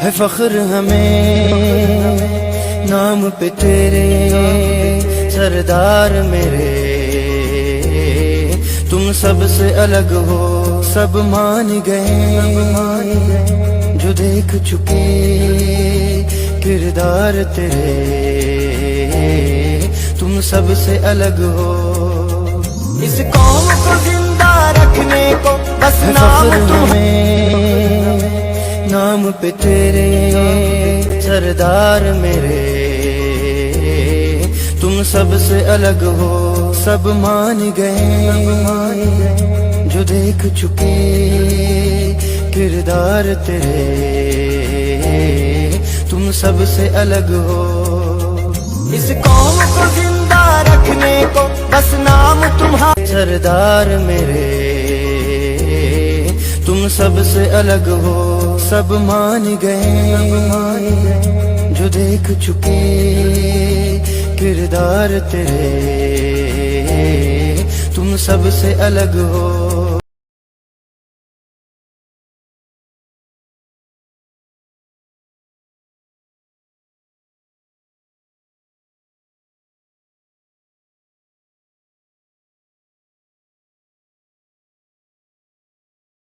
ہے فخر ہمیں نام پہ تیرے سردار میرے، تم سب سے الگ ہو سب مان گئے، جو دیکھ چکے کردار تیرے، تم سب سے الگ ہو۔ اس قوم کو زندہ رکھنے کو بس نام تمہیں، نام پہ تیرے سردار میرے، تم سب سے الگ ہو سب مان گئے، جو دیکھ چکے کردار تیرے، تم سب سے الگ ہو۔ اس قوم کو زندہ رکھنے کو بس نام تمہارا سردار میرے، تم سب سے الگ ہو سب مان گئے، جو دیکھ چکے کردار تیرے، تم سب سے الگ ہو۔